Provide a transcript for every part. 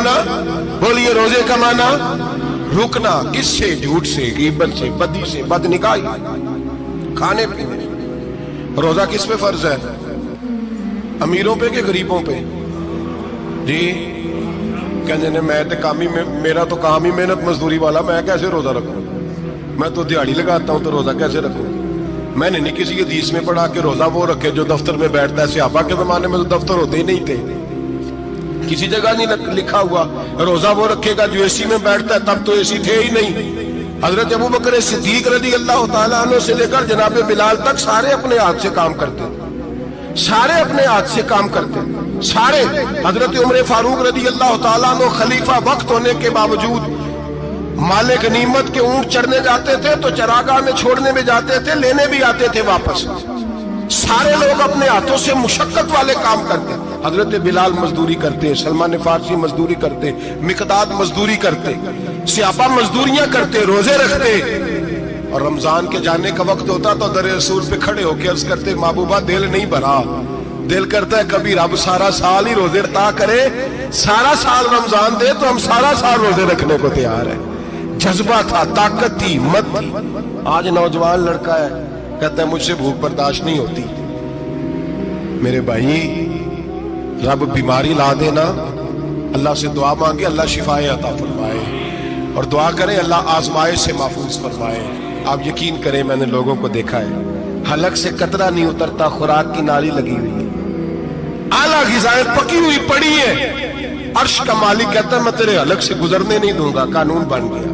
माना, बोलिए रोजे का माना रुकना, किससे? झूठ से, गीबत से, बदी से, बदनिकाही, खाने पीने। रोजा किस पे फर्ज है? अमीरों पे कि गरीबों पे? जी कहते ने मैं तो काम ही मेरा तो काम ही मेहनत मजदूरी वाला, मैं कैसे रोजा रखूं? मैं तो दिहाड़ी लगाता हूं तो रोजा कैसे रखूं? मैंने नहीं किसी हदीस में पढ़ा कि रोजा वो रखे जो दफ्तर में बैठता है। सहाबा के जमाने में तो दफ्तर होते ही नहीं थे, किसी जगह नहीं लिखा हुआ रोजा वो रखेगा जो एसी में बैठता है, तब तो एसी थे ही नहीं। हजरत अबू बकर सिद्दीक रज़ी अल्लाह तआला अन्हु से लेकर जनाब बिलाल तक सारे अपने हाथ से काम करते, सारे अपने हाथ से काम करते, सारे। हजरत उमर फारूक रज़ी अल्लाह तआला अन्हु खलीफा वक्त होने के बावजूद माले गनीमत के ऊंट चढ़ने जाते थे तो चरागाह में छोड़ने में जाते थे, लेने भी आते थे वापस। सारे लोग अपने हाथों से मुशक्कत वाले काम करते। हजरत बिलाल मजदूरी करते, सलमान फारसी मजदूरी करते, मिकदाद मजदूरी करते, सहाबा मजदूरियां करते, रोजे रखते। और रमजान के जाने का वक्त होता तो दर रसूल पे खड़े होकर अर्ज करते, महबूबा दिल नहीं भरा, दिल करता है कभी रब सारा साल ही रोजे अता करे, सारा साल रमजान दे तो हम सारा साल रोजे रखने को तैयार है। जज्बा था, ताकत थी, हिम्मत थी। आज नौजवान लड़का है, कहता है मुझसे भूख बर्दाश्त नहीं होती। मेरे भाई रब बीमारी ला देना, अल्लाह से दुआ मांगे, अल्लाह शिफाए अता फरमाए, और दुआ करें अल्लाह आजमाइश से महफूज फरमाए। आप यकीन करें, मैंने लोगों को देखा है हलक से कतरा नहीं उतरता, खुराक की नाली लगी हुई है, आला ग़िज़ाएं पकी हुई पड़ी है। अर्श का मालिक कहता है मैं तेरे हलक से गुजरने नहीं दूंगा, कानून बन गया।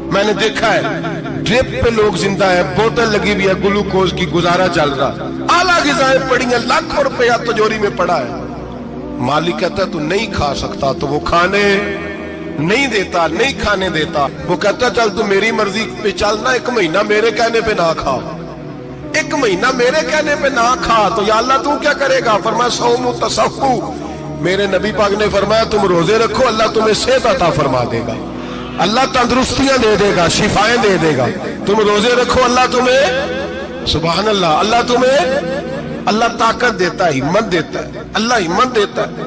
मैंने देखा है ड्रिप पे लोग जिंदा है, बोतल लगी हुई है ग्लूकोज की, गुजारा चल रहा, आला ग़िज़ाएं पड़ी हैं, लाखों रुपया तिजोरी में पड़ा है। मालिक कहता है तू नहीं खा सकता, तो वो खाने नहीं देता, नहीं खाने देता। वो कहता चल तू मेरी मर्जी पे चल ना, एक महीना मेरे कहने पे ना खा, एक महीना मेरे कहने पे ना खा, तो या अल्लाह तू क्या करेगा? फरमाया सौमु तसव्वु, मेरे नबी पाक ने फरमाया तुम रोजे रखो, अल्लाह तुम्हें सेहत अता फरमा देगा, अल्लाह तंदुरुस्तियां दे देगा, शिफाएं दे देगा। तुम रोजे रखो, अल्लाह तुम्हें, सुभान अल्लाह, अल्लाह तुम्हें, अल्लाह ताकत देता है, हिम्मत देता है, अल्लाह हिम्मत देता है।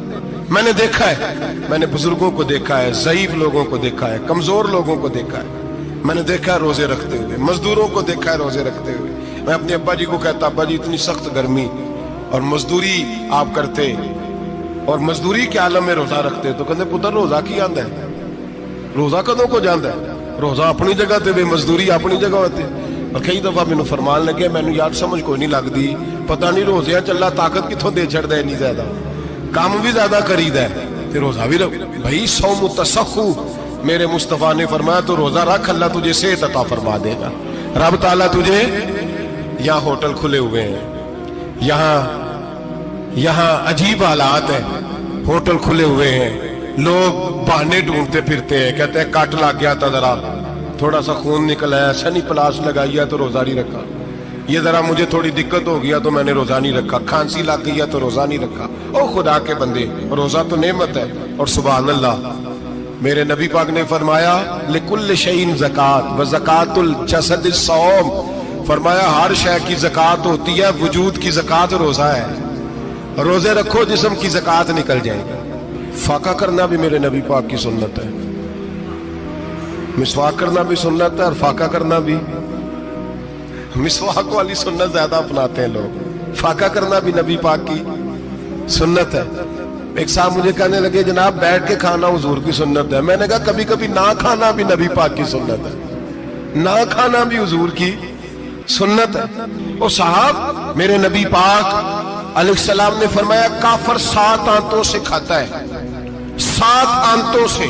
मैंने देखा है, मैंने बुजुर्गों को देखा है, ज़ईफ लोगों को देखा है, कमजोर लोगों को देखा है, मैंने देखा है रोजे रखते हुए, मजदूरों को देखा है रोजे रखते हुए। मैं अपने अब्बा जी को कहता, अब्बा जी इतनी सख्त गर्मी और मजदूरी आप करते और मजदूरी के आलम में रोजा रखते, तो कहते पुत्र रोजा की आंदा है, रोजा कदों को जाता है? रोजा अपनी जगह ते, मजदूरी अपनी जगह होती। और कई दफा मैनू फरमान लगे, मैनू यार समझ कोई नहीं लगती, पता नहीं रोजिया चला ताकत कितों दे छड़दा है, इन्नी ज्यादा काम भी ज्यादा करीदा है, ते रोजा भी रख। भाई सौमु तसव्वु, मेरे मुस्तफा ने फरमाया तो रोजा रख, अल्लाह तुझे सेहत अता फरमा देगा। रब ताला तुझे, यहाँ होटल खुले हुए हैं, यहाँ अजीब हालात है, होटल खुले हुए हैं, लोग बहाने ढूंढते फिरते हैं, कहते हैं कट लग गया था, जरा थोड़ा सा खून निकल आया, शनि प्लास लगाई है तो रोजा नहीं रखा, ये जरा मुझे थोड़ी दिक्कत हो गया तो मैंने रोजा नहीं रखा, खांसी लग गई है तो रोजा नहीं रखा। ओ खुदा के बंदे, रोजा तो नेमत है। और सुभान अल्लाह, मेरे नबी पाक ने फरमाया लिकुल्ल शैइन ज़कात व ज़कातुल जसद सौम, फरमाया हर शय की ज़कात होती है, वजूद की ज़कात रोजा है। रोजे रखो, जिस्म की ज़कात निकल जाएगी। फाका करना भी मेरे नबी पाक की सुन्नत है, मिसवाक करना भी सुन्नत है, और फाका करना भी। मिसवाक वाली सुन्नत ज्यादा अपनाते हैं लोग, फाका करना भी नबी पाक की सुन्नत है। एक साहब मुझे कहने लगे जनाब बैठ के खाना हुजूर की सुन्नत है। मैंने कहा कभी कभी ना खाना भी नबी पाक की सुन्नत है, ना खाना भी हुजूर की सुन्नत है। ओ साहब, मेरे नबी पाक अलैहिस्सलाम ने फरमाया काफर 7 आंतों से खाता है, 7 आंतों से,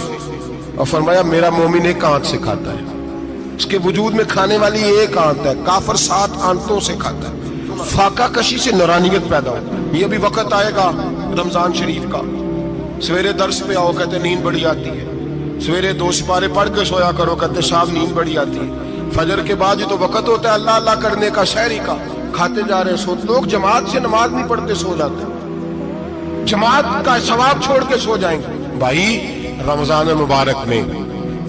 और फरमाया मेरा मोमिन 1 आंत से खाता है। उसके वजूद में खाने वाली 1 आंत है, काफर 7 आंतों से खाता है। फाका कशी से नूरानियत पैदा हो। ये भी वक्त आएगा रमजान शरीफ का, सवेरे दर्स पे आओ कहते नींद बड़ी आती है, सवेरे 2 सिपारे पढ़ के सोया करो कहते साहब नींद बड़ी आती है। फजर के बाद ही तो वक्त होता है अल्लाह अल्लाह करने का, शहरी का, खाते जा रहे सो। लोग जमात से नमाज नहीं पढ़ते सो जाते, जमात का सवाब छोड़ के सो जाएंगे। भाई रमजान मुबारक में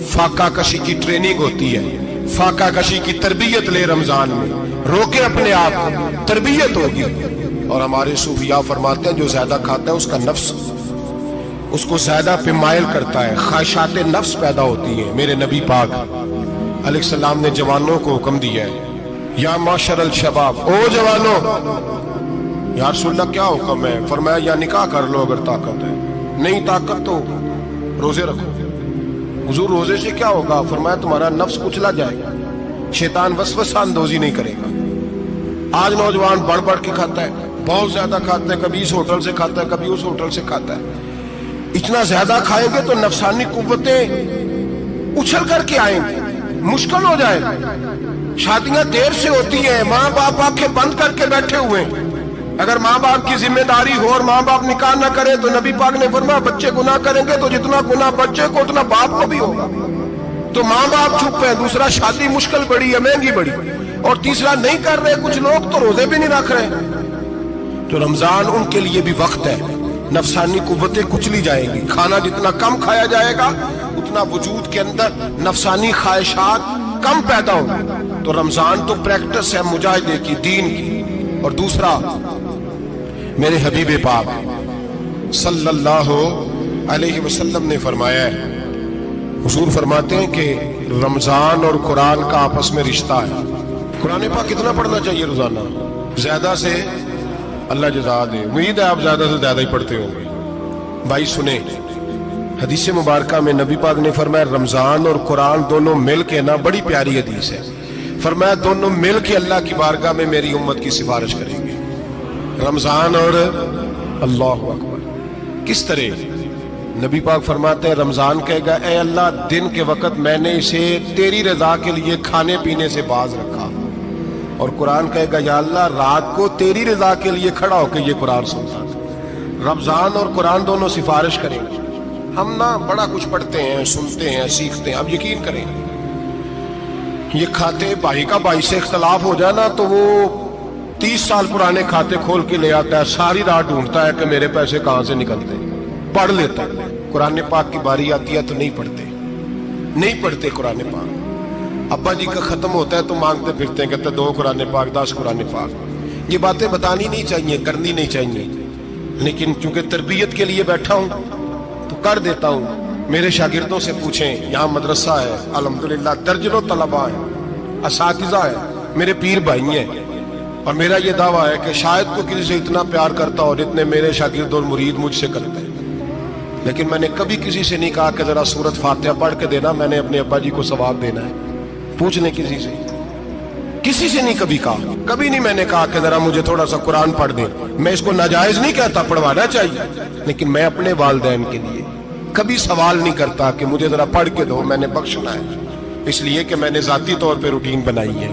फाका कशी की ट्रेनिंग होती है, फाका कशी की तरबियत ले, रमजान में रोके अपने आप को, तरबियत होगी। और हमारे सूफिया फरमाते हैं जो ज्यादा खाता है उसका नफ्स اس کو زیادہ پہ مائل کرتا ہے، خواہشات نفس پیدا ہوتی ہیں۔ میرے نبی پاک علیہ السلام نے جوانوں کو حکم دیا ہے، یا معاشر الشباب، او جوانوں، یا رسول اللہ کیا حکم ہے؟ فرمایا یا نکاح کر لو اگر طاقت ہے، نہیں طاقت تو روزے رکھو۔ حضور روزے سے کیا ہوگا؟ فرمایا تمہارا نفس کچلا جائے گا، شیطان وسوسہ اندوزی نہیں کرے گا۔ آج نوجوان بڑھ بڑھ کے کھاتا ہے، بہت زیادہ کھاتا ہے، کبھی اس ہوٹل سے کھاتا ہے، کبھی اس ہوٹل سے کھاتا ہے۔ اتنا زیادہ کھائیں گے تو نفسانی قوتیں اچھل کر کے آئیں گے، مشکل ہو جائے گا۔ شادیاں دیر سے ہوتی ہیں، ماں باپ آنکھیں بند کر کے بیٹھے ہوئے ہیں۔ اگر ماں باپ کی ذمہ داری ہو اور ماں باپ نکاح نہ کرے تو نبی پاک نے فرمایا بچے گناہ کریں گے تو جتنا گناہ بچے کو اتنا باپ کو بھی ہوگا۔ تو ماں باپ چپ ہیں، دوسرا شادی مشکل بڑی ہے، مہنگی بڑی، اور تیسرا نہیں کر رہے کچھ لوگ تو روزے بھی نہیں رکھ رہے۔ تو رمضان ان کے لیے بھی وقت ہے، نفسانی قوتیں کچلی جائیں گی۔ کھانا جتنا کم کھایا جائے گا اتنا وجود کے اندر نفسانی خواہشات کم پیدا ہوں گی۔ تو رمضان تو پریکٹس ہے مجاہدے کی، دین کی۔ اور دوسرا میرے حبیب پاک صلی اللہ علیہ وسلم نے فرمایا ہے، حضور فرماتے ہیں کہ رمضان اور قرآن کا آپس میں رشتہ ہے۔ قرآن پاک کتنا پڑھنا چاہیے روزانہ؟ زیادہ سے اللہ جزا دے، امید ہے آپ زیادہ سے زیادہ ہی پڑھتے ہوں گے۔ بھائی سنیں، حدیث مبارکہ میں نبی پاک نے فرمایا رمضان اور قرآن دونوں مل کے نا، بڑی پیاری حدیث ہے، فرمایا دونوں مل کے اللہ کی بارگاہ میں میری امت کی سفارش کریں گے۔ رمضان اور اللہ اکبر، کس طرح؟ نبی پاک فرماتے ہیں رمضان کہے گا اے اللہ دن کے وقت میں نے اسے تیری رضا کے لیے کھانے پینے سے باز رکھا، اور قرآن کہے گا یا اللہ رات کو تیری رضا کے لیے کھڑا ہو کے یہ قرآن سنتا۔ رمضان اور قرآن دونوں سفارش کریں گے۔ ہم نا بڑا کچھ پڑھتے ہیں، سنتے ہیں، سیکھتے ہیں، اب یقین کریں یہ کھاتے بھائی کا بھائی سے اختلاف ہو جائے نا تو وہ 30 سال پرانے کھاتے کھول کے لے آتا ہے، ساری رات ڈھونڈتا ہے کہ میرے پیسے کہاں سے نکلتے ہیں، پڑھ لیتا ہے۔ قرآن پاک کی باری آتی ہے تو نہیں پڑھتے قرآن پاک۔ ابا جی کا ختم ہوتا ہے تو مانگتے پھرتے ہیں، کہتے 2 قرآن پاک 10 قرآن پاک۔ یہ باتیں بتانی نہیں چاہیے، کرنی نہیں چاہیے، لیکن چونکہ تربیت کے لیے بیٹھا ہوں تو کر دیتا ہوں۔ میرے شاگردوں سے پوچھیں، یہاں مدرسہ ہے الحمدللہ، درجنوں طلباء ہیں، اساتذہ ہیں، میرے پیر بھائی ہیں، اور میرا یہ دعویٰ ہے کہ شاید تو کسی سے اتنا پیار کرتا ہو جتنے میرے شاگرد اور مرید مجھ سے کرتے ہیں، لیکن میں نے کبھی کسی سے نہیں کہا کہ ذرا سورت فاتحہ پڑھ کے دینا، میں نے اپنے ابا جی کو ثواب دینا ہے۔ پوچھ لیں کسی سے نہیں کبھی کہا، کبھی نہیں میں نے کہا کہ ذرا مجھے تھوڑا سا قرآن پڑھ دیں۔ میں اس کو ناجائز نہیں کہتا، پڑھوانا چاہیے، لیکن میں اپنے والدین کے لیے کبھی سوال نہیں کرتا کہ مجھے ذرا پڑھ کے دو، میں نے بخشنا ہے، اس لیے کہ میں نے ذاتی طور پہ روٹین بنائی ہے۔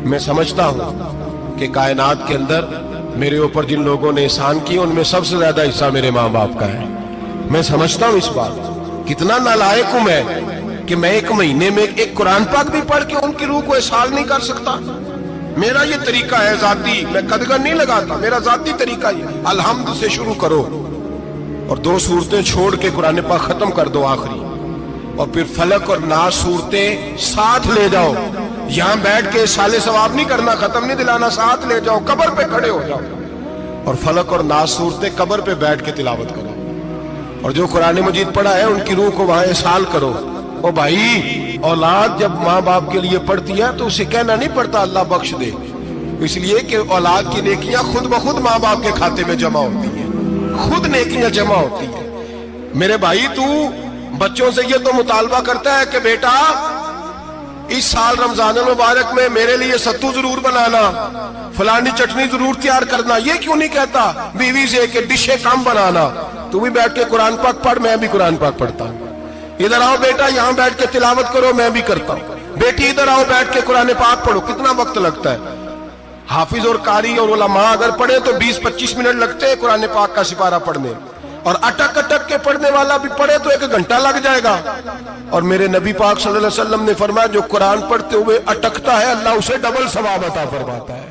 میں سمجھتا ہوں کہ کائنات کے اندر میرے اوپر جن لوگوں نے احسان کیے ان میں سب سے زیادہ حصہ میرے ماں باپ کا ہے۔ میں سمجھتا ہوں اس بات، کتنا نالائق ہوں میں کہ میں 1 مہینے میں ایک قرآن پاک بھی پڑھ کے ان کی روح کو احسان نہیں کر سکتا۔ میرا یہ طریقہ ہے ذاتی، میں قدغن نہیں لگاتا، میرا ذاتی طریقہ یہ، الحمد سے شروع کرو اور 2 سورتیں چھوڑ کے قرآن پاک ختم کر دو آخری، اور پھر فلق اور ناس صورتیں ساتھ لے جاؤ۔ یہاں بیٹھ کے سالے ثواب نہیں کرنا، ختم نہیں دلانا، ساتھ لے جاؤ، قبر پہ کھڑے ہو جاؤ اور فلق اور ناس صورتیں قبر پہ بیٹھ کے تلاوت کرو، اور جو قرآن مجید پڑھا ہے ان کی روح کو وہاں احسال کرو۔ او بھائی، اولاد جب ماں باپ کے لیے پڑھتی ہے تو اسے کہنا نہیں پڑتا اللہ بخش دے، اس لیے کہ اولاد کی نیکیاں خود بخود ماں باپ کے کھاتے میں جمع ہوتی ہیں، خود نیکیاں جمع ہوتی ہیں۔ میرے بھائی تو بچوں سے یہ تو مطالبہ کرتا ہے کہ بیٹا اس سال رمضان المبارک میں میرے لیے ستو ضرور بنانا، فلانی چٹنی ضرور تیار کرنا، یہ کیوں نہیں کہتا بیوی سے کہ ڈشیں کم بنانا؟ تو بھی بیٹھ کے قرآن پاک پڑھ، میں بھی قرآن پاک پڑھتا ہوں۔ ادھر آؤ بیٹا، یہاں بیٹھ کے تلاوت کرو، میں بھی کرتا ہوں۔ بیٹی ادھر آؤ بیٹھ کے قرآن پاک پڑھو۔ کتنا وقت لگتا ہے؟ حافظ اور قاری اور علماء اگر پڑھے تو 20-25 منٹ لگتے ہیں قرآن پاک کا سپارہ پڑھنے، اور اٹک اٹک کے پڑھنے والا بھی پڑھے تو 1 گھنٹہ لگ جائے گا۔ اور میرے نبی پاک صلی اللہ علیہ وسلم نے فرمایا جو قرآن پڑھتے ہوئے اٹکتا ہے اللہ اسے ڈبل ثواب عطا فرماتا ہے۔